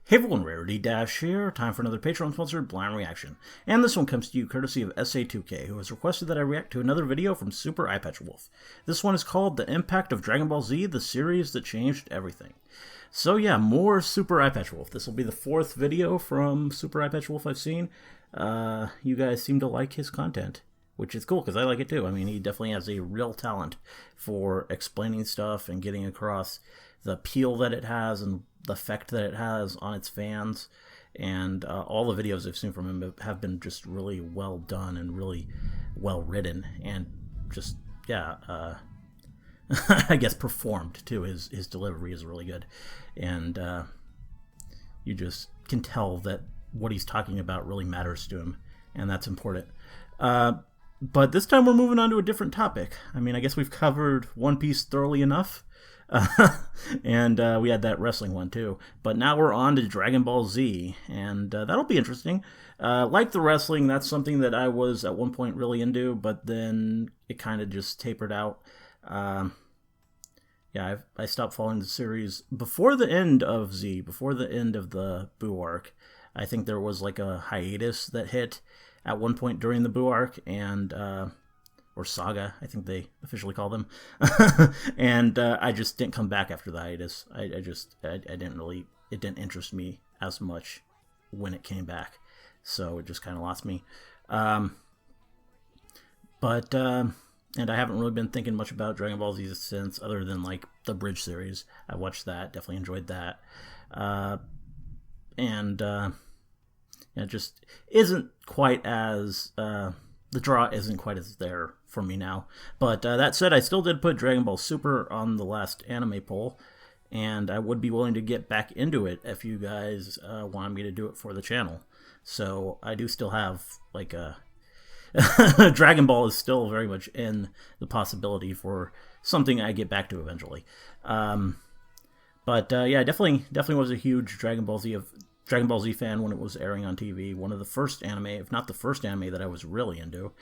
Hey everyone, Rarity Dash here. Time for another Patreon-sponsored blind reaction. And this one comes to you courtesy of SA2K, who has requested that I react to another video from Super Eyepatch Wolf. This one is called The Impact of Dragon Ball Z, the series that changed everything. So yeah, more Super Eyepatch Wolf. This will be the fourth video from Super Eyepatch Wolf I've seen. You guys seem to like his content, which is cool because I like it too. I mean, he definitely has a real talent for explaining stuff and getting across the appeal that it has and the effect that it has on its fans. And all the videos I've seen from him have been just really well done and really well written, and just, yeah, I guess performed too. His delivery is really good, and you just can tell that what he's talking about really matters to him, and that's important. But this time we're moving on to a different topic. I mean, I guess we've covered One Piece thoroughly enough. And we had that wrestling one too. But now we're on to Dragon Ball Z, and that'll be interesting. Like the wrestling, that's something that I was at one point really into, but then it kind of just tapered out. Yeah, I stopped following the series before the end of Z, before the end of the Buu arc. I think there was like a hiatus that hit at one point during the Buu arc, and or saga, I think they officially call them. And I just didn't come back after the hiatus. I didn't really, it didn't interest me as much when it came back, so it just kind of lost me. And I haven't really been thinking much about Dragon Ball Z since, other than like the Bridge series. I watched that, definitely enjoyed that. It just isn't quite as, the draw isn't quite as there for me now. But that said, I still did put Dragon Ball Super on the last anime poll, and I would be willing to get back into it if you guys want me to do it for the channel. So I do still have, like, a... Dragon Ball is still very much in the possibility for something I get back to eventually. Yeah, definitely was a huge Dragon Ball Z fan when it was airing on TV. One of the first anime, if not the first anime that I was really into.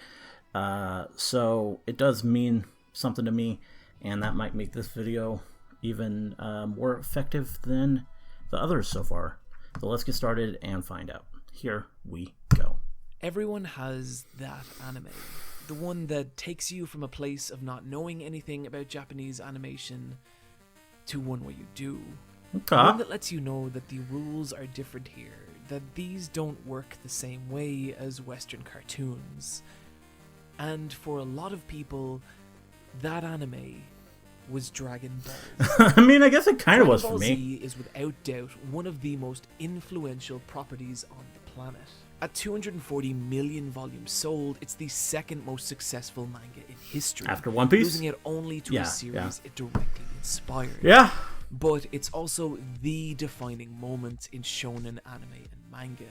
So it does mean something to me, and that might make this video even more effective than the others so far. So let's get started and find out. Here we go. Everyone has that anime. The one that takes you from a place of not knowing anything about Japanese animation to one where you do. Okay. One that lets you know that the rules are different here, that these don't work the same way as Western cartoons. And for a lot of people, that anime was Dragon Ball. I mean, I guess it kind of was for me. Dragon Ball Z is without doubt one of the most influential properties on the planet. At 240 million volumes sold, it's the second most successful manga in history. After One Piece? Losing it only to a series it directly inspired. Yeah. But it's also the defining moment in shonen anime and manga.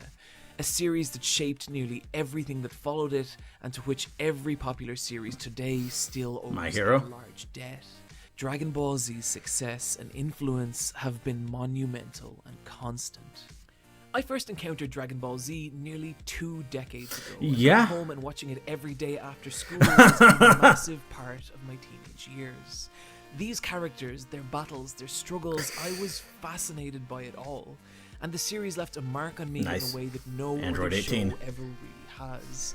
A series that shaped nearly everything that followed it, and to which every popular series today still owes a large debt. Dragon Ball Z's success and influence have been monumental and constant. I first encountered Dragon Ball Z nearly 2 decades ago. Yeah. Coming home and watching it every day after school was a massive part of my teenage years. These characters, their battles, their struggles, I was fascinated by it all. And the series left a mark on me in a way that no other show ever really has.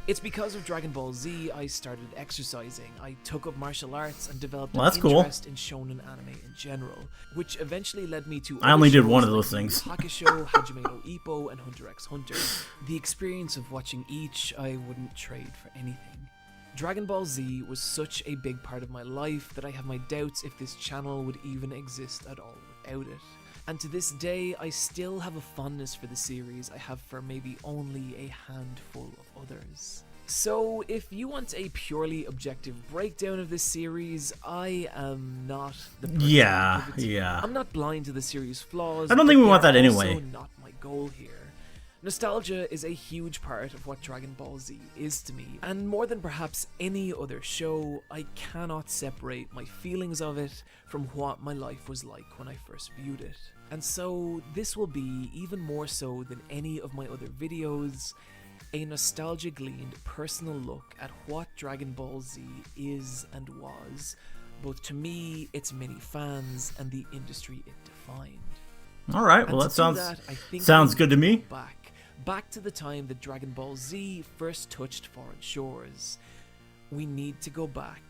It's because of Dragon Ball Z I started exercising. I took up martial arts and developed an interest in shonen anime in general, which eventually led me to I only did one of those things. Hakusho, Hajime no Ippo, and Hunter x Hunter. The experience of watching each I wouldn't trade for anything. Dragon Ball Z was such a big part of my life that I have my doubts if this channel would even exist at all without it. And to this day, I still have a fondness for the series I have for maybe only a handful of others. So, if you want a purely objective breakdown of this series, I am not the person to give it to. I'm not blind to the series' flaws. I don't think we want that anyway. Also not my goal here. Nostalgia is a huge part of what Dragon Ball Z is to me, and more than perhaps any other show, I cannot separate my feelings of it from what my life was like when I first viewed it. And so, this will be, even more so than any of my other videos, a nostalgia-gleaned personal look at what Dragon Ball Z is and was, both to me, its many fans, and the industry it defined. All right. Well, And that to do sounds I think sounds we good to need me. go back to the time that Dragon Ball Z first touched foreign shores. We need to go back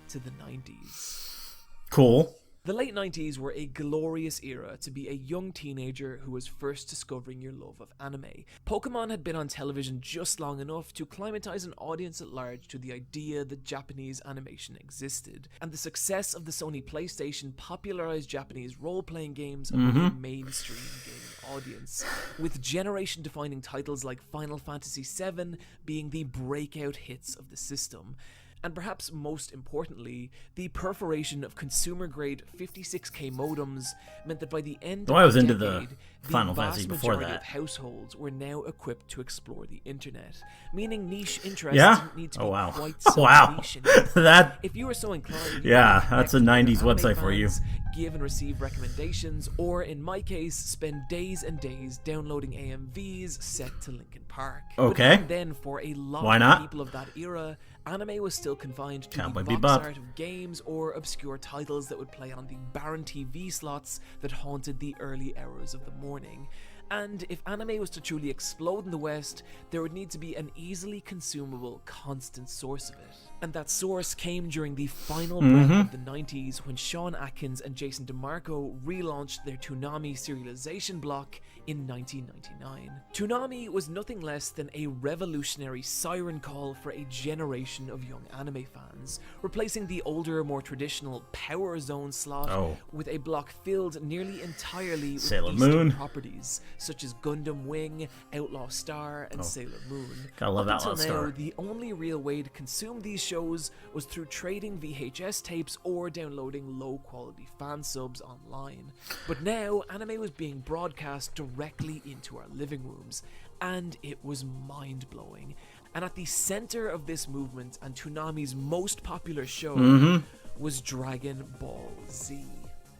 to the 90s. Cool. The late 90s were a glorious era to be a young teenager who was first discovering your love of anime. Pokemon had been on television just long enough to climatize an audience at large to the idea that Japanese animation existed, and the success of the Sony PlayStation popularized Japanese role-playing games among a mainstream gaming audience, with generation-defining titles like Final Fantasy VII being the breakout hits of the system. And perhaps most importantly, the perforation of consumer-grade 56K modems meant that by the end I of was the into decade, the Final vast Fantasy before majority that. of households were now equipped to explore the internet, meaning niche interests Yeah? didn't need to Oh, be wow. quite so Wow. niche anymore. That, If you were so inclined, you yeah, could that's a connect with 90s your website anime for you. fans, give and receive recommendations, or in my case, spend days and days downloading AMVs set to Linkin Park. Okay. But even then, for a lot Why of not? people of that era, anime was still confined to Cowboy the Bebop. box art of games or obscure titles that would play on the barren TV slots that haunted the early hours of the morning. And if anime was to truly explode in the West, there would need to be an easily consumable, constant source of it. And that source came during the final breath of the 90s when Sean Atkins and Jason DeMarco relaunched their Toonami serialization block in 1999. Toonami was nothing less than a revolutionary siren call for a generation of young anime fans, replacing the older, more traditional Power Zone slot with a block filled nearly entirely with Sailor Eastern Moon. properties such as Gundam Wing, Outlaw Star, and Sailor Moon. Gotta love Up Outlaw until now, Star. the only real way to consume these shows was through trading VHS tapes or downloading low-quality fan subs online. But now, anime was being broadcast directly into our living rooms, and it was mind-blowing. And at the center of this movement and Toonami's most popular show was Dragon Ball Z.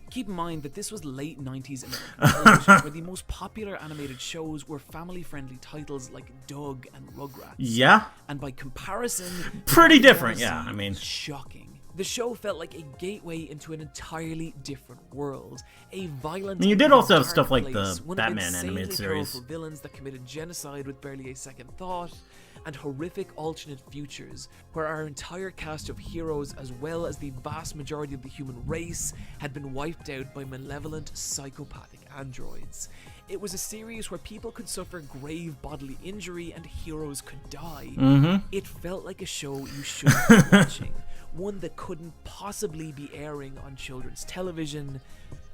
Keep in mind that this was late 90s American television, where the most popular animated shows were family-friendly titles like Doug and Rugrats. Yeah. And by comparison, Pretty Dragon different, Ball yeah, Z I mean. was shocking. The show felt like a gateway into an entirely different world, a violent. And you did also have dark stuff like the place, one of Batman insanely animated series. powerful villains that committed genocide with barely a second thought, and horrific alternate futures where our entire cast of heroes, as well as the vast majority of the human race, had been wiped out by malevolent psychopathic androids. It was a series where people could suffer grave bodily injury and heroes could die. It felt like a show you shouldn't be watching, one that couldn't possibly be airing on children's television,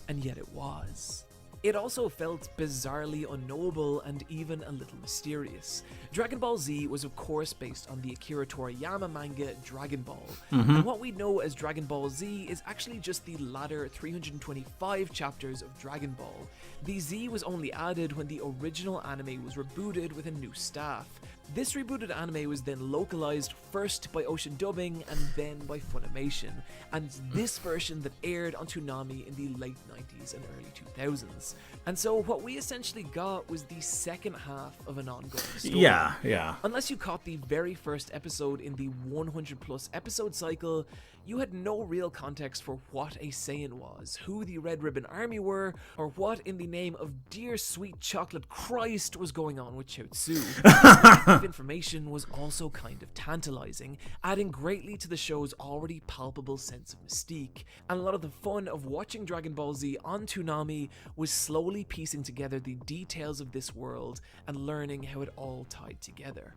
and yet it was. It also felt bizarrely unknowable and even a little mysterious. Dragon Ball Z was of course based on the Akira Toriyama manga Dragon Ball, and what we know as Dragon Ball Z is actually just the latter 325 chapters of Dragon Ball. The Z was only added when the original anime was rebooted with a new staff. This rebooted anime was then localized first by Ocean Dubbing and then by Funimation, and this version that aired on Toonami in the late 90s and early 2000s. And so what we essentially got was the second half of an ongoing story. Yeah. Unless you caught the very first episode in the 100 plus episode cycle, you had no real context for what a Saiyan was, who the Red Ribbon Army were, or what in the name of dear sweet chocolate Christ was going on with Chaozu. The lack of information was also kind of tantalizing, adding greatly to the show's already palpable sense of mystique, and a lot of the fun of watching Dragon Ball Z on Toonami was slowly piecing together the details of this world and learning how it all tied together.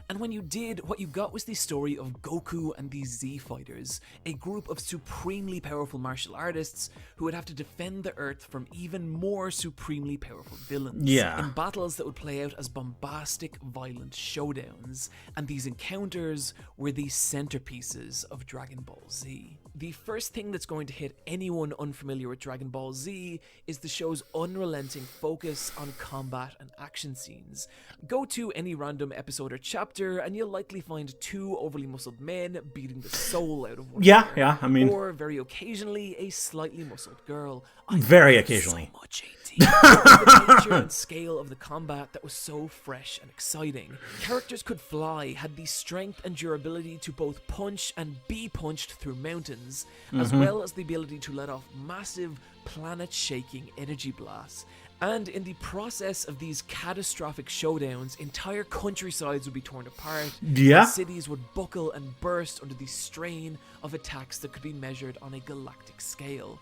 And when you did, what you got was the story of Goku and the Z Fighters, a group of supremely powerful martial artists who would have to defend the Earth from even more supremely powerful villains. Yeah. In battles that would play out as bombastic, violent showdowns. And these encounters were the centerpieces of Dragon Ball Z. The first thing that's going to hit anyone unfamiliar with Dragon Ball Z is the show's unrelenting focus on combat and action scenes. Go to any random episode or chapter chapter, and you'll likely find two overly muscled men beating the soul out of one Yeah, another. yeah, I mean... Or, very occasionally, a slightly muscled girl. Very occasionally. So much 18. The nature and scale of the combat that was so fresh and exciting. Characters could fly, had the strength and durability to both punch and be punched through mountains, as well as the ability to let off massive, planet-shaking energy blasts. And in the process of these catastrophic showdowns, entire countrysides would be torn apart. Yeah. And cities would buckle and burst under the strain of attacks that could be measured on a galactic scale.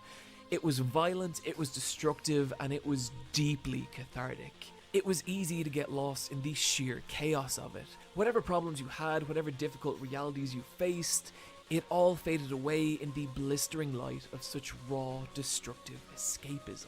It was violent, it was destructive, and it was deeply cathartic. It was easy to get lost in the sheer chaos of it. Whatever problems you had, whatever difficult realities you faced, it all faded away in the blistering light of such raw, destructive escapism.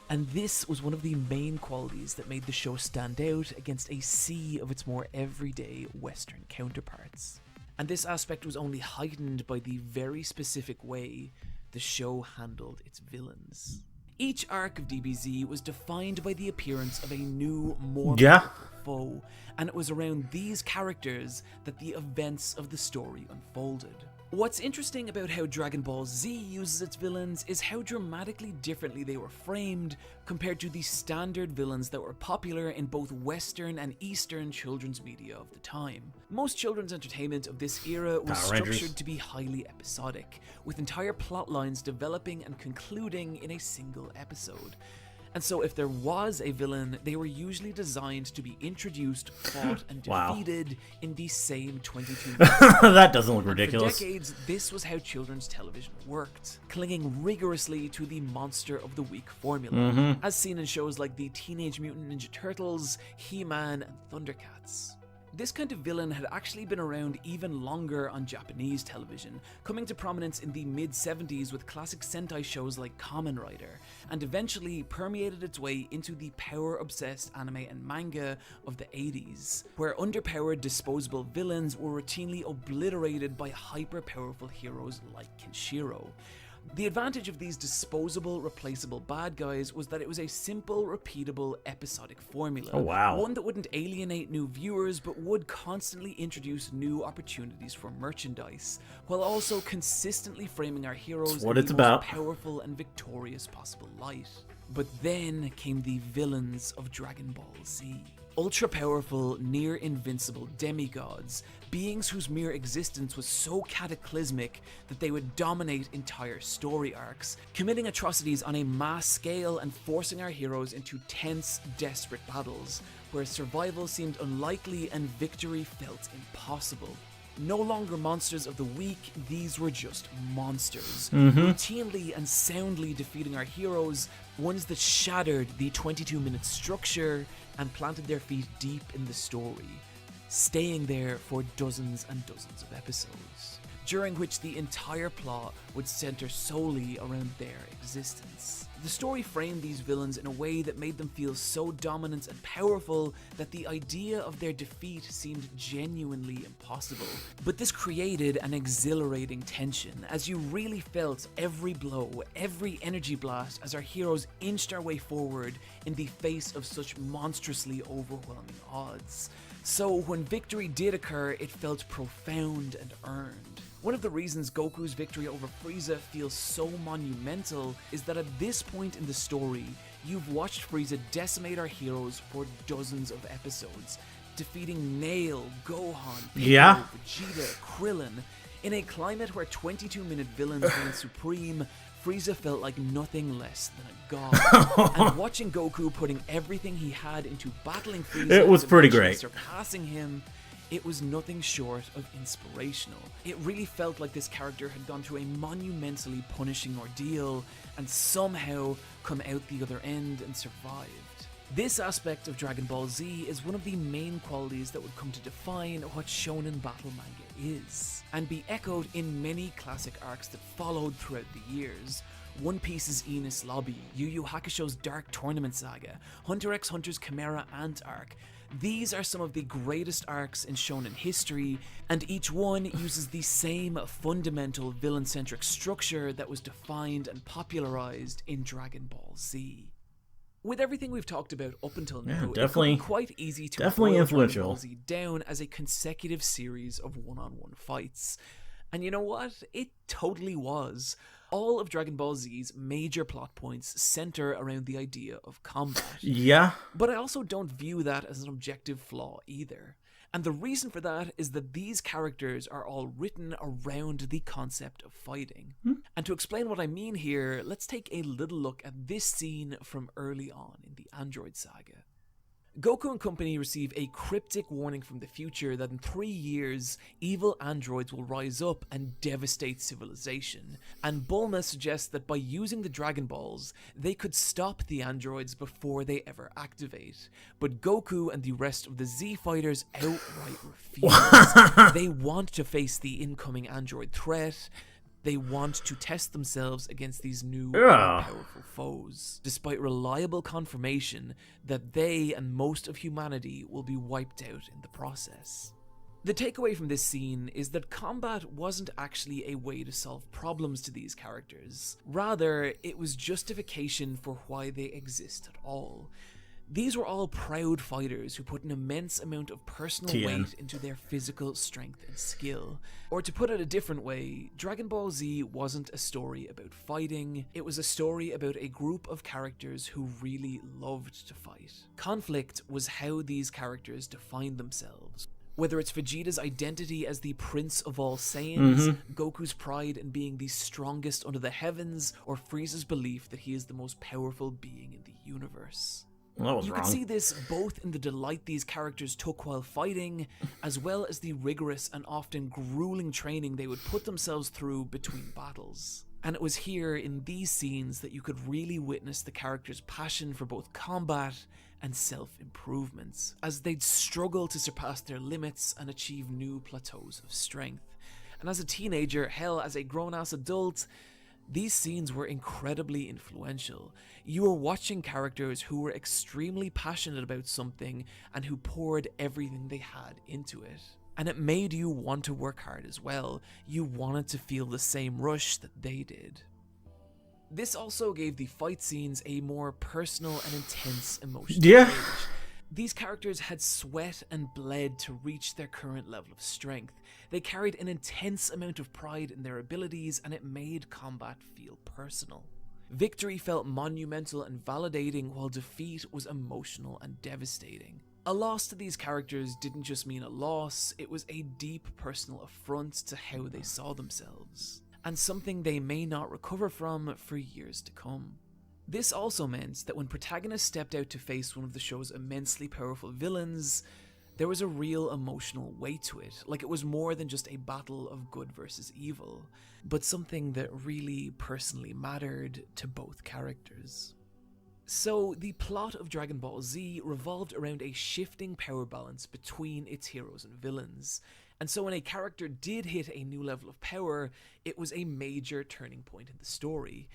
And this was one of the main qualities that made the show stand out against a sea of its more everyday Western counterparts. And this aspect was only heightened by the very specific way the show handled its villains. Each arc of DBZ was defined by the appearance of a new, more powerful foe, and it was around these characters that the events of the story unfolded. What's interesting about how Dragon Ball Z uses its villains is how dramatically differently they were framed compared to the standard villains that were popular in both Western and Eastern children's media of the time. Most children's entertainment of this era was structured to be highly episodic, with entire plot lines developing and concluding in a single episode. And so if there was a villain, they were usually designed to be introduced, fought, and defeated in the same 22 minutes. That doesn't look ridiculous. For decades, this was how children's television worked, clinging rigorously to the monster of the week formula, as seen in shows like the Teenage Mutant Ninja Turtles, He-Man, and Thundercats. This kind of villain had actually been around even longer on Japanese television, coming to prominence in the mid-70s with classic Sentai shows like Kamen Rider, and eventually permeated its way into the power-obsessed anime and manga of the 80s, where underpowered disposable villains were routinely obliterated by hyper-powerful heroes like Kenshiro. The advantage of these disposable, replaceable bad guys was that it was a simple, repeatable, episodic formula. Oh, wow. One that wouldn't alienate new viewers, but would constantly introduce new opportunities for merchandise, while also consistently framing our heroes in the most powerful and victorious possible light. But then came the villains of Dragon Ball Z. Ultra-powerful, near-invincible demigods, beings whose mere existence was so cataclysmic that they would dominate entire story arcs, committing atrocities on a mass scale and forcing our heroes into tense, desperate battles, where survival seemed unlikely and victory felt impossible. No longer monsters of the week, these were just monsters, routinely and soundly defeating our heroes, ones that shattered the 22-minute structure and planted their feet deep in the story, staying there for dozens and dozens of episodes, during which the entire plot would center solely around their existence. The story framed these villains in a way that made them feel so dominant and powerful that the idea of their defeat seemed genuinely impossible. But this created an exhilarating tension, as you really felt every blow, every energy blast as our heroes inched our way forward in the face of such monstrously overwhelming odds. So when victory did occur, it felt profound and earned. One of the reasons Goku's victory over Frieza feels so monumental is that at this point in the story, you've watched Frieza decimate our heroes for dozens of episodes, defeating Nail, Gohan, Piccolo, Vegeta, Krillin. In a climate where 22-minute villains reign supreme, Frieza felt like nothing less than a god. And watching Goku putting everything he had into battling Frieza, it was pretty great. Surpassing him, it was nothing short of inspirational. It really felt like this character had gone through a monumentally punishing ordeal and somehow come out the other end and survived. This aspect of Dragon Ball Z is one of the main qualities that would come to define what shonen battle manga is, and be echoed in many classic arcs that followed throughout the years. One Piece's Enies Lobby, Yu Yu Hakusho's Dark Tournament Saga, Hunter x Hunter's Chimera Ant arc. These are some of the greatest arcs in shonen history, and each one uses the same fundamental villain-centric structure that was defined and popularized in Dragon Ball Z. With everything we've talked about up until now, definitely, it could be quite easy to definitely boil influential. Dragon Ball Z down as a consecutive series of one-on-one fights. And you know what? It totally was. All of Dragon Ball Z's major plot points center around the idea of combat. Yeah. But I also don't view that as an objective flaw either. And the reason for that is that these characters are all written around the concept of fighting. And to explain what I mean here, let's take a little look at this scene from early on in the Android saga. Goku and company receive a cryptic warning from the future that in 3 years, evil androids will rise up and devastate civilization. And Bulma suggests that by using the Dragon Balls, they could stop the androids before they ever activate. But Goku and the rest of the Z fighters outright refuse. They want to face the incoming android threat. They want to test themselves against these new powerful foes, despite reliable confirmation that they and most of humanity will be wiped out in the process. The takeaway from this scene is that combat wasn't actually a way to solve problems to these characters. Rather, it was justification for why they exist at all. These were all proud fighters who put an immense amount of personal weight into their physical strength and skill. Or to put it a different way, Dragon Ball Z wasn't a story about fighting, it was a story about a group of characters who really loved to fight. Conflict was how these characters defined themselves. Whether it's Vegeta's identity as the prince of all Saiyans, Goku's pride in being the strongest under the heavens, or Frieza's belief that he is the most powerful being in the universe. Well, you can see this both in the delight these characters took while fighting, as well as the rigorous and often grueling training they would put themselves through between battles. And it was here in these scenes that you could really witness the characters' passion for both combat and self-improvements, as they'd struggle to surpass their limits and achieve new plateaus of strength. And as a teenager, hell, as a grown-ass adult, these scenes were incredibly influential. You were watching characters who were extremely passionate about something and who poured everything they had into it. And it made you want to work hard as well. You wanted to feel the same rush that they did. This also gave the fight scenes a more personal and intense emotional edge. These characters had sweat and bled to reach their current level of strength. They carried an intense amount of pride in their abilities, and it made combat feel personal. Victory felt monumental and validating, while defeat was emotional and devastating. A loss to these characters didn't just mean a loss, it was a deep personal affront to how they saw themselves, and something they may not recover from for years to come. This also meant that when protagonists stepped out to face one of the show's immensely powerful villains, there was a real emotional weight to it, like it was more than just a battle of good versus evil, but something that really personally mattered to both characters. So, the plot of Dragon Ball Z revolved around a shifting power balance between its heroes and villains, and so when a character did hit a new level of power, it was a major turning point in the story.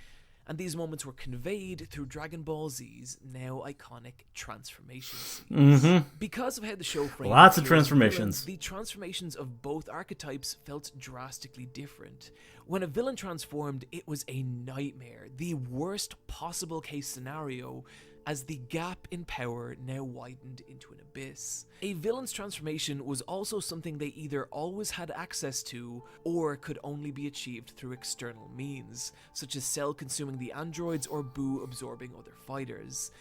And these moments were conveyed through Dragon Ball Z's now iconic transformation scenes. Because of how the show framed lots of transformations, the transformations of both archetypes felt drastically different. When a villain transformed, it was a nightmare, the worst possible case scenario, as the gap in power now widened into an abyss. A villain's transformation was also something they either always had access to, or could only be achieved through external means, such as Cell consuming the androids or Boo absorbing other fighters.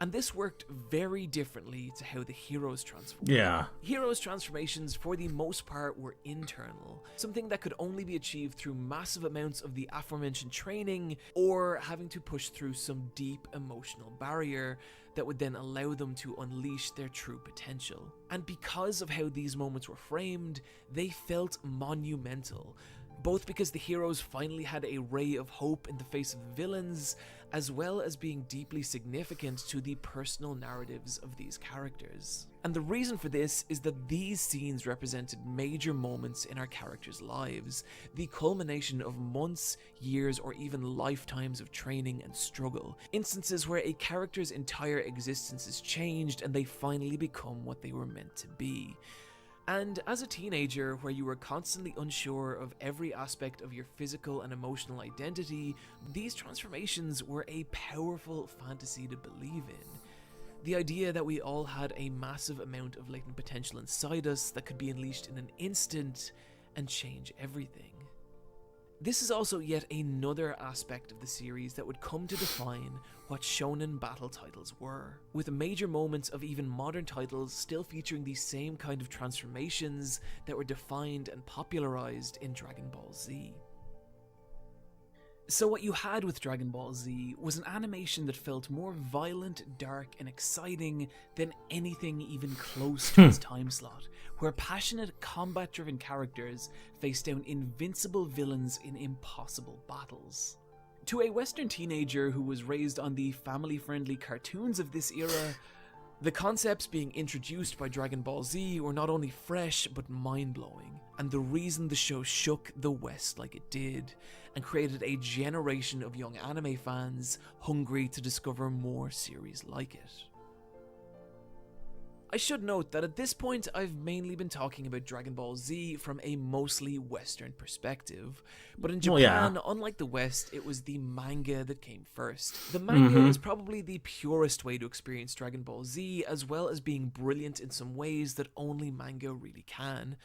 And this worked very differently to how the heroes transformed. Heroes' transformations, for the most part, were internal, something that could only be achieved through massive amounts of the aforementioned training, or having to push through some deep emotional barrier that would then allow them to unleash their true potential. And because of how these moments were framed, they felt monumental, both because the heroes finally had a ray of hope in the face of the villains, as well as being deeply significant to the personal narratives of these characters. And the reason for this is that these scenes represented major moments in our characters' lives, the culmination of months, years, or even lifetimes of training and struggle, instances where a character's entire existence is changed and they finally become what they were meant to be. And as a teenager, where you were constantly unsure of every aspect of your physical and emotional identity, these transformations were a powerful fantasy to believe in. The idea that we all had a massive amount of latent potential inside us that could be unleashed in an instant and change everything. This is also yet another aspect of the series that would come to define what shonen battle titles were, with major moments of even modern titles still featuring the same kind of transformations that were defined and popularized in Dragon Ball Z. So what you had with Dragon Ball Z was an animation that felt more violent, dark, and exciting than anything even close to its time slot, where passionate, combat-driven characters faced down invincible villains in impossible battles. To a Western teenager who was raised on the family-friendly cartoons of this era, the concepts being introduced by Dragon Ball Z were not only fresh but mind-blowing, and the reason the show shook the West like it did, and created a generation of young anime fans hungry to discover more series like it. I should note that at this point I've mainly been talking about Dragon Ball Z from a mostly Western perspective, but in Japan, unlike the West, it was the manga that came first. The manga is probably the purest way to experience Dragon Ball Z, as well as being brilliant in some ways that only manga really can.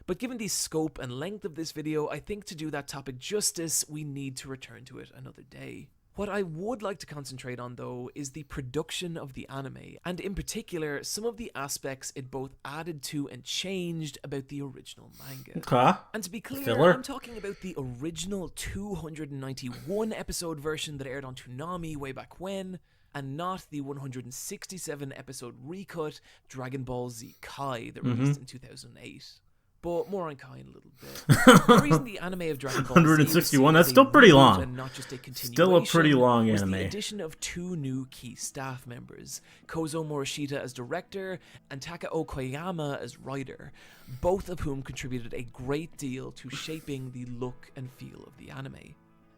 But given the scope and length of this video, I think to do that topic justice, we need to return to it another day. What I would like to concentrate on, though, is the production of the anime, and in particular, some of the aspects it both added to and changed about the original manga. Okay. And to be clear, Filler. I'm talking about the original 291 episode version that aired on Toonami way back when, and not the 167 episode recut Dragon Ball Z Kai that released in 2008. But more on Kai in a little bit. The reason the anime of Dragon Ball Z 161, that's still pretty long. And not just a continuation, Still a pretty long was anime. the addition of two new key staff members, Kozo Morishita as director and Takao Koyama as writer, both of whom contributed a great deal to shaping the look and feel of the anime.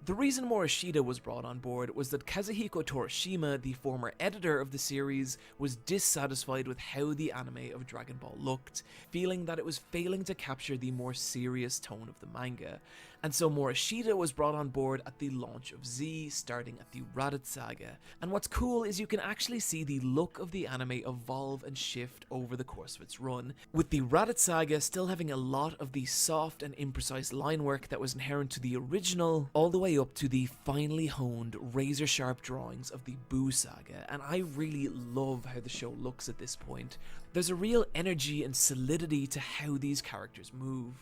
The reason Morishita was brought on board was that Kazuhiko Torishima, the former editor of the series, was dissatisfied with how the anime of Dragon Ball looked, feeling that it was failing to capture the more serious tone of the manga. And so Morishita was brought on board at the launch of Z, starting at the Raditz Saga. And what's cool is you can actually see the look of the anime evolve and shift over the course of its run, with the Raditz Saga still having a lot of the soft and imprecise line work that was inherent to the original, all the way up to the finely honed, razor-sharp drawings of the Buu Saga, and I really love how the show looks at this point. There's a real energy and solidity to how these characters move.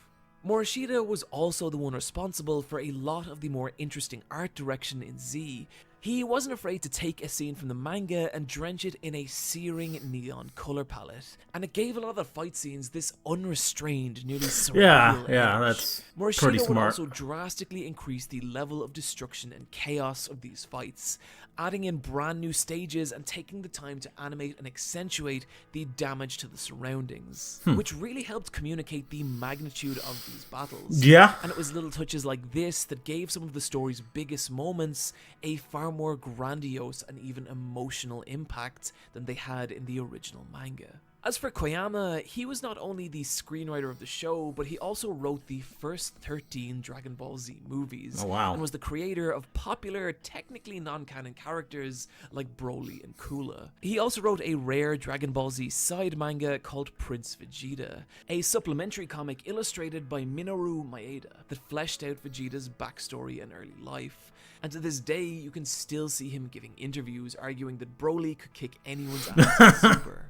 Morishita was also the one responsible for a lot of the more interesting art direction in Z. He wasn't afraid to take a scene from the manga and drench it in a searing neon color palette, and it gave a lot of the fight scenes this unrestrained, nearly surreal Yeah, edge. that's Morishita pretty would smart. also drastically increase the level of destruction and chaos of these fights, adding in brand new stages and taking the time to animate and accentuate the damage to the surroundings, which really helped communicate the magnitude of these battles. Yeah. And it was little touches like this that gave some of the story's biggest moments a far more grandiose and even emotional impact than they had in the original manga. As for Koyama, he was not only the screenwriter of the show, but he also wrote the first 13 Dragon Ball Z movies. Oh, wow. And was the creator of popular, technically non-canon characters like Broly and Cooler. He also wrote a rare Dragon Ball Z side manga called Prince Vegeta, a supplementary comic illustrated by Minoru Maeda that fleshed out Vegeta's backstory and early life. And to this day, you can still see him giving interviews arguing that Broly could kick anyone's ass in Super.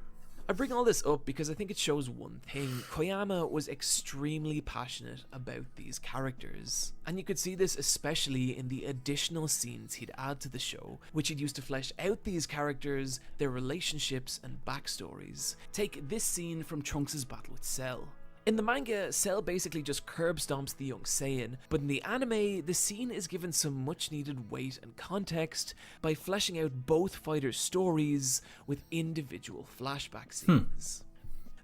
I bring all this up because I think it shows one thing. Koyama was extremely passionate about these characters, and you could see this especially in the additional scenes he'd add to the show, which he'd use to flesh out these characters, their relationships and backstories. Take this scene from Trunks' battle with Cell. In the manga, Cell basically just curb stomps the young Saiyan, but in the anime, the scene is given some much needed weight and context by fleshing out both fighters' stories with individual flashback scenes.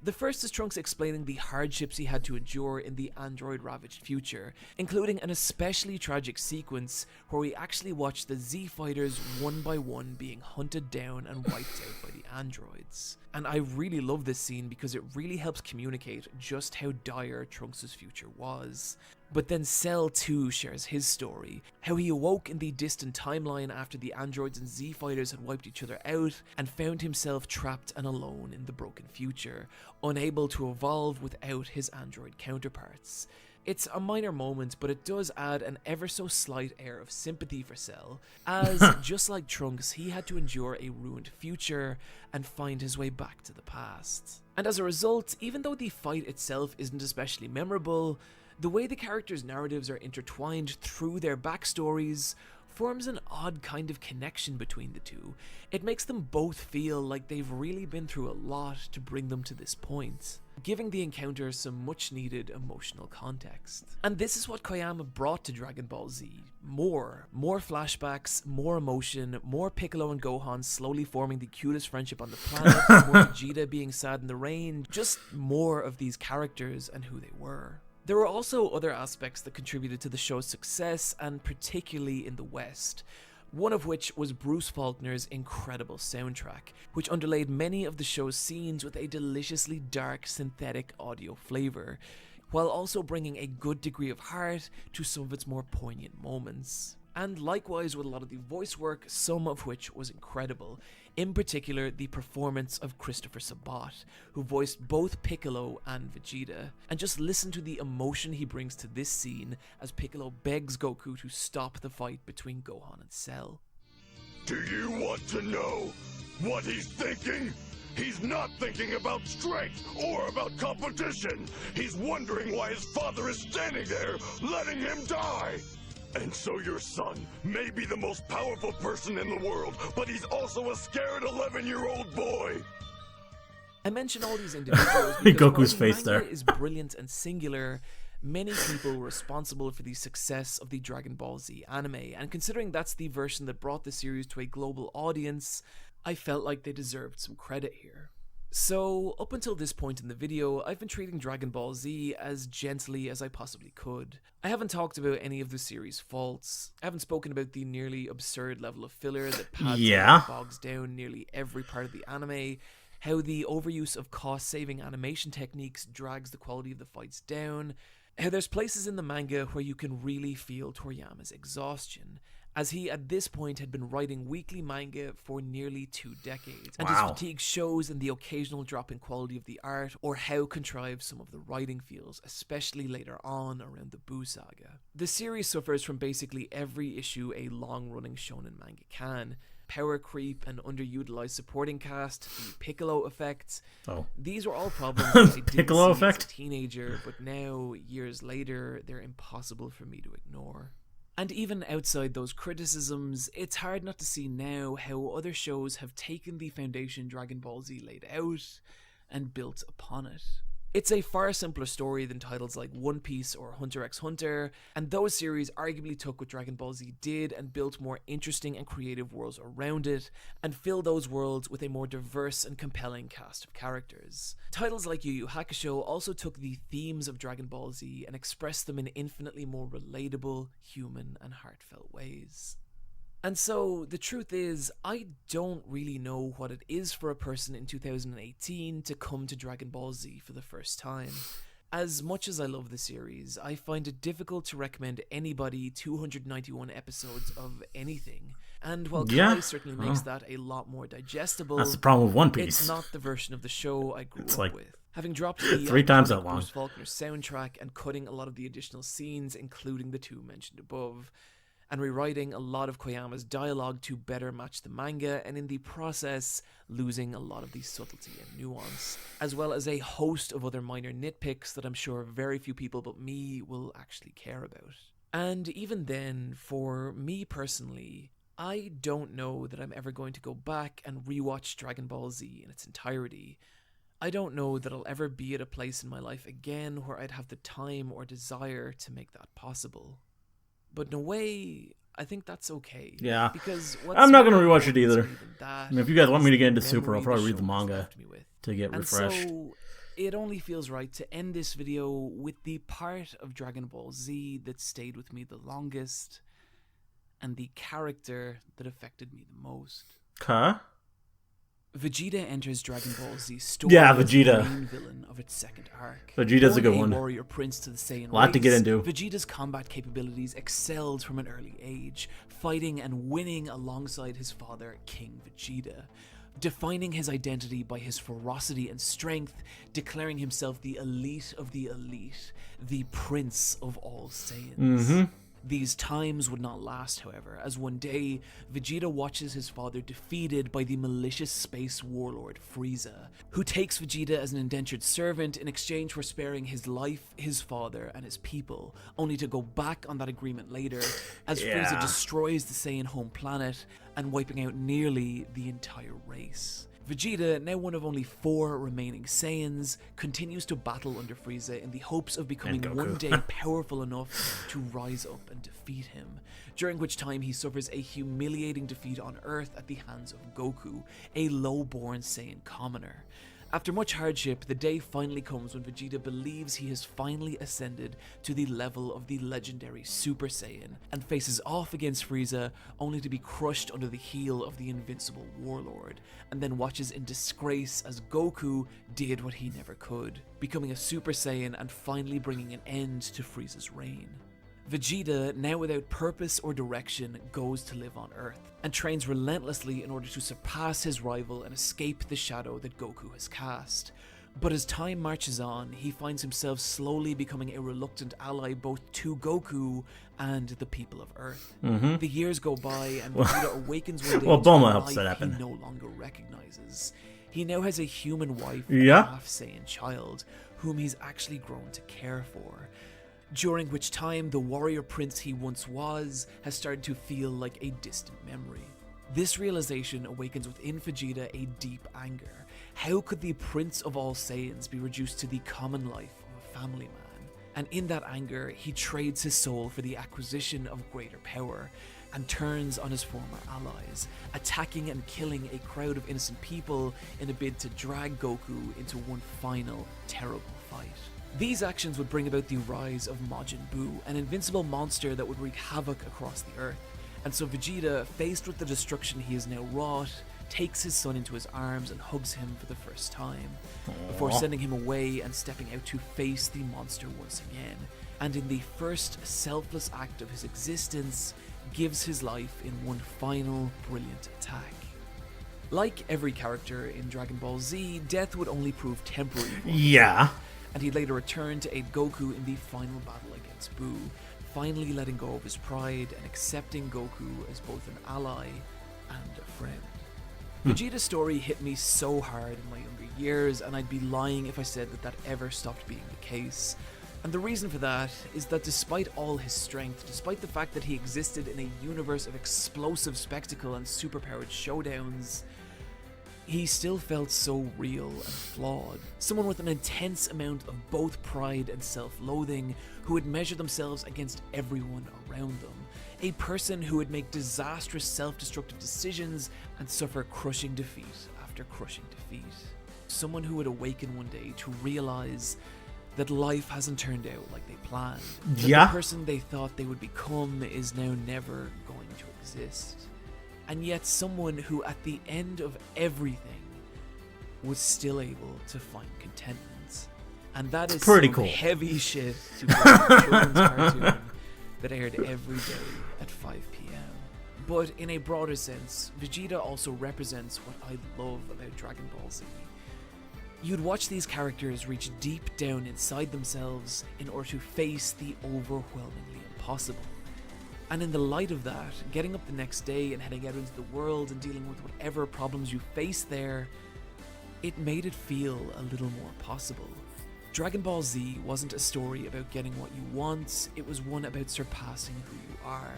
The first is Trunks explaining the hardships he had to endure in the android-ravaged future, including an especially tragic sequence where we actually watch the Z fighters one by one being hunted down and wiped out by the androids. And I really love this scene because it really helps communicate just how dire Trunks' future was. But then Cell too shares his story, how he awoke in the distant timeline after the androids and Z fighters had wiped each other out and found himself trapped and alone in the broken future, unable to evolve without his android counterparts. It's a minor moment, but it does add an ever so slight air of sympathy for Cell, as just like Trunks, he had to endure a ruined future and find his way back to the past. And as a result, even though the fight itself isn't especially memorable, the way the characters' narratives are intertwined through their backstories forms an odd kind of connection between the two. It makes them both feel like they've really been through a lot to bring them to this point, giving the encounter some much needed emotional context. And this is what Koyama brought to Dragon Ball Z. More flashbacks, more emotion, more Piccolo and Gohan slowly forming the cutest friendship on the planet, more Vegeta being sad in the rain, just more of these characters and who they were. There were also other aspects that contributed to the show's success, and particularly in the West, one of which was Bruce Faulkner's incredible soundtrack, which underlaid many of the show's scenes with a deliciously dark synthetic audio flavor, while also bringing a good degree of heart to some of its more poignant moments. And likewise with a lot of the voice work, some of which was incredible. In particular, the performance of Christopher Sabat, who voiced both Piccolo and Vegeta. And just listen to the emotion he brings to this scene as Piccolo begs Goku to stop the fight between Gohan and Cell. Do you want to know what he's thinking? He's not thinking about strength or about competition. He's wondering why his father is standing there, letting him die. And so your son may be the most powerful person in the world, but he's also a scared 11-year-old boy. I mention all these individuals because Goku's while the face manga there is brilliant and singular, many people were responsible for the success of the Dragon Ball Z anime, and considering that's the version that brought the series to a global audience, I felt like they deserved some credit here. So, up until this point in the video, I've been treating Dragon Ball Z as gently as I possibly could. I haven't talked about any of the series' faults. I haven't spoken about the nearly absurd level of filler that pads and bogs down nearly every part of the anime, how the overuse of cost-saving animation techniques drags the quality of the fights down, how there's places in the manga where you can really feel Toriyama's exhaustion, as he at this point had been writing weekly manga for nearly 2 decades, and his fatigue shows in the occasional drop in quality of the art or how contrived some of the writing feels, especially later on around the Buu saga. The series suffers from basically every issue a long-running shonen manga can. Power creep, and underutilized supporting cast, the Piccolo effect. These were all problems that I didn't see as a teenager, but now, years later, they're impossible for me to ignore. And even outside those criticisms, it's hard not to see now how other shows have taken the foundation Dragon Ball Z laid out and built upon it. It's a far simpler story than titles like One Piece or Hunter x Hunter, and those series arguably took what Dragon Ball Z did and built more interesting and creative worlds around it, and filled those worlds with a more diverse and compelling cast of characters. Titles like Yu Yu Hakusho also took the themes of Dragon Ball Z and expressed them in infinitely more relatable, human, and heartfelt ways. And so, the truth is, I don't really know what it is for a person in 2018 to come to Dragon Ball Z for the first time. As much as I love the series, I find it difficult to recommend anybody 291 episodes of anything. And while Kai certainly makes that a lot more digestible, that's the problem with One Piece. It's not the version of the show I grew up with. Having dropped the 3 times that long. Bruce Faulkner soundtrack and cutting a lot of the additional scenes, including the 2 mentioned above, and rewriting a lot of Koyama's dialogue to better match the manga, and in the process, losing a lot of the subtlety and nuance, as well as a host of other minor nitpicks that I'm sure very few people but me will actually care about. And even then, for me personally, I don't know that I'm ever going to go back and rewatch Dragon Ball Z in its entirety. I don't know that I'll ever be at a place in my life again where I'd have the time or desire to make that possible. But in a way, I think that's okay. Yeah. Because I'm not going to rewatch it either. I mean, if you guys want me to get into Super, I'll probably read the manga to get refreshed. And so, it only feels right to end this video with the part of Dragon Ball Z that stayed with me the longest, and the character that affected me the most. Huh? Vegeta enters Dragon Ball Z story Yeah, as Vegeta. the main villain of its second arc. Vegeta's a good Born one. Warrior prince to the Saiyan A lot to get race, into. Vegeta's combat capabilities excelled from an early age, fighting and winning alongside his father, King Vegeta. Defining his identity by his ferocity and strength, declaring himself the elite of the elite, the prince of all Saiyans. These times would not last, however, as one day, Vegeta watches his father defeated by the malicious space warlord Frieza, who takes Vegeta as an indentured servant in exchange for sparing his life, his father, and his people, only to go back on that agreement later, as Frieza destroys the Saiyan home planet and wiping out nearly the entire race. Vegeta, now one of only 4 remaining Saiyans, continues to battle under Frieza in the hopes of becoming one day powerful enough to rise up and defeat him, during which time he suffers a humiliating defeat on Earth at the hands of Goku, a low-born Saiyan commoner. After much hardship, the day finally comes when Vegeta believes he has finally ascended to the level of the legendary Super Saiyan and faces off against Frieza, only to be crushed under the heel of the invincible warlord, and then watches in disgrace as Goku did what he never could, becoming a Super Saiyan and finally bringing an end to Frieza's reign. Vegeta, now without purpose or direction, goes to live on Earth, and trains relentlessly in order to surpass his rival and escape the shadow that Goku has cast. But as time marches on, he finds himself slowly becoming a reluctant ally both to Goku and the people of Earth. The years go by, and Vegeta awakens one day to a Bulma helps life that happen. he no longer recognizes. He now has a human wife and Yeah. a half-Saiyan child, whom he's actually grown to care for. During which time, the warrior prince he once was has started to feel like a distant memory. This realization awakens within Vegeta a deep anger. How could the prince of all Saiyans be reduced to the common life of a family man? And in that anger, he trades his soul for the acquisition of greater power, and turns on his former allies, attacking and killing a crowd of innocent people in a bid to drag Goku into one final, terrible fight. These actions would bring about the rise of Majin Buu, an invincible monster that would wreak havoc across the Earth. And so Vegeta, faced with the destruction he has now wrought, takes his son into his arms and hugs him for the first time, before sending him away and stepping out to face the monster once again, and in the first selfless act of his existence, gives his life in one final brilliant attack. Like every character in Dragon Ball Z, death would only prove temporary for him, Yeah. and he'd later return to aid Goku in the final battle against Buu, finally letting go of his pride and accepting Goku as both an ally and a friend. Vegeta's story hit me so hard in my younger years, and I'd be lying if I said that ever stopped being the case. And the reason for that is that despite all his strength, despite the fact that he existed in a universe of explosive spectacle and superpowered showdowns, he still felt so real and flawed. Someone with an intense amount of both pride and self-loathing who would measure themselves against everyone around them. A person who would make disastrous self-destructive decisions and suffer crushing defeat after crushing defeat. Someone who would awaken one day to realize that life hasn't turned out like they planned. That Yeah. the person they thought they would become is now never going to exist. And yet someone who at the end of everything was still able to find contentment. And that is pretty some cool. heavy shit to put in a children's cartoon that aired every day at 5 p.m. But in a broader sense, Vegeta also represents what I love about Dragon Ball Z. You'd watch these characters reach deep down inside themselves in order to face the overwhelmingly impossible. And in the light of that, getting up the next day and heading out into the world and dealing with whatever problems you face there, it made it feel a little more possible. Dragon Ball Z wasn't a story about getting what you want, it was one about surpassing who you are.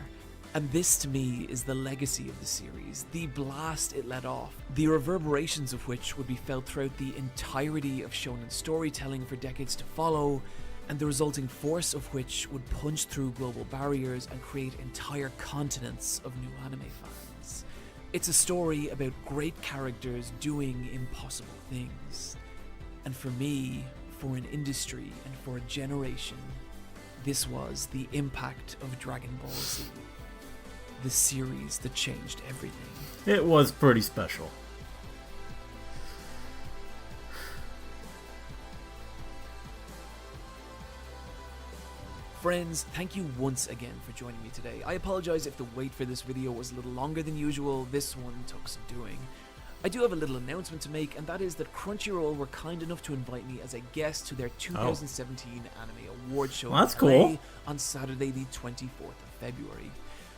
And this to me is the legacy of the series, the blast it let off, the reverberations of which would be felt throughout the entirety of shonen storytelling for decades to follow, and the resulting force of which would punch through global barriers and create entire continents of new anime fans. It's a story about great characters doing impossible things. And for me, for an industry and for a generation. This was the impact of Dragon Ball Z, the series that changed everything. It was pretty special. Friends, thank you once again for joining me today. I apologize if the wait for this video was a little longer than usual. This one took some doing. I do have a little announcement to make, and that is that Crunchyroll were kind enough to invite me as a guest to their 2017 Anime Award Show Well, that's in LA cool. on Saturday the 24th of February.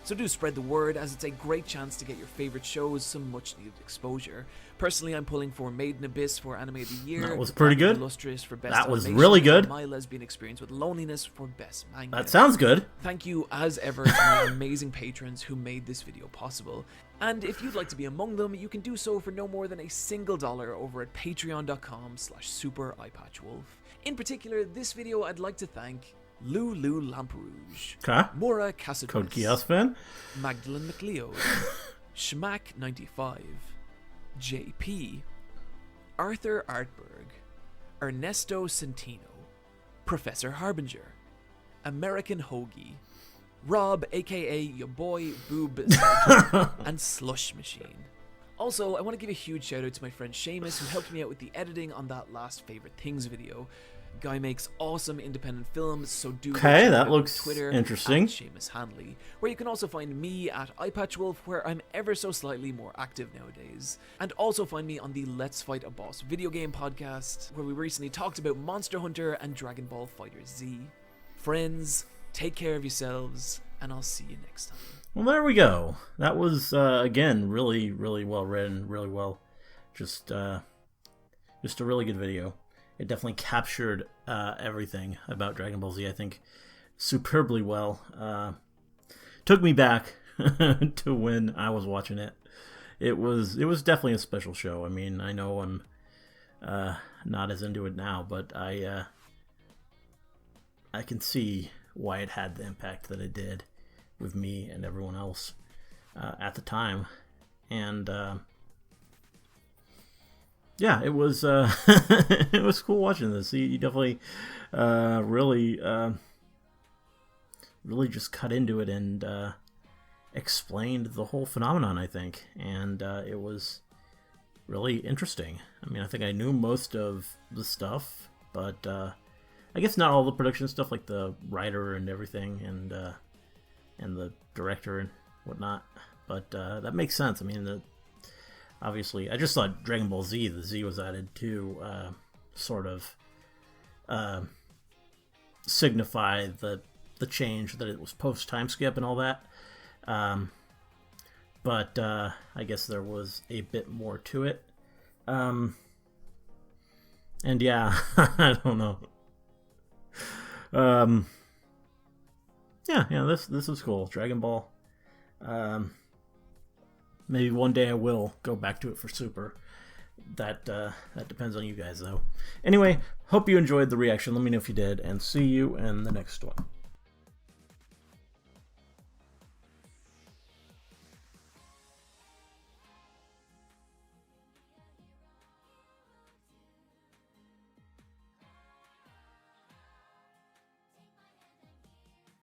So do spread the word, as it's a great chance to get your favorite shows some much needed exposure. Personally, I'm pulling for Made in Abyss for Anime of the Year. That was pretty good. Illustrious for Best That was Animation, really and good. My Lesbian Experience with Loneliness for Best Manga. That sounds good. Thank you, as ever, to my amazing patrons who made this video possible. And if you'd like to be among them, you can do so for no more than $1 over at patreon.com/Super Eyepatch Wolf. In particular, this video I'd like to thank Lulu Lamperouge, Okay. Mora Casadres, Code Geass fan. Magdalene McLeod, Schmack95, JP, Arthur Artberg, Ernesto Centino, Professor Harbinger, American Hoagie, Rob, aka your boy Boob Sergeant, and Slush Machine. Also, I want to give a huge shout out to my friend Seamus, who helped me out with the editing on that last Favorite Things video. Guy makes awesome independent films, so do go Okay, check that him out on looks Twitter interesting. at Seamus Hanley, where you can also find me at Eyepatch Wolf, where I'm ever so slightly more active nowadays. And also find me on the Let's Fight a Boss video game podcast, where we recently talked about Monster Hunter and Dragon Ball FighterZ. Friends, take care of yourselves, and I'll see you next time. Well, there we go. That was again really, really well written, really well. Just a really good video. It definitely captured everything about Dragon Ball Z, I think, superbly well. Took me back to when I was watching it. It was definitely a special show. I mean, I know I'm not as into it now, but I can see why it had the impact that it did with me and everyone else at the time. And yeah, it was it was cool watching this. You definitely really just cut into it and explained the whole phenomenon, I think, and it was really interesting. I mean, I think I knew most of the stuff, but I guess not all the production stuff, like the writer and everything, and the director and whatnot. But that makes sense. I mean, obviously, I just thought Dragon Ball Z, the Z was added to sort of signify the change, that it was post time skip and all that. But I guess there was a bit more to it. And yeah, I don't know. Yeah, this was cool. Dragon Ball. Maybe one day I will go back to it for Super. That depends on you guys, though. Anyway, hope you enjoyed the reaction. Let me know if you did, and see you in the next one.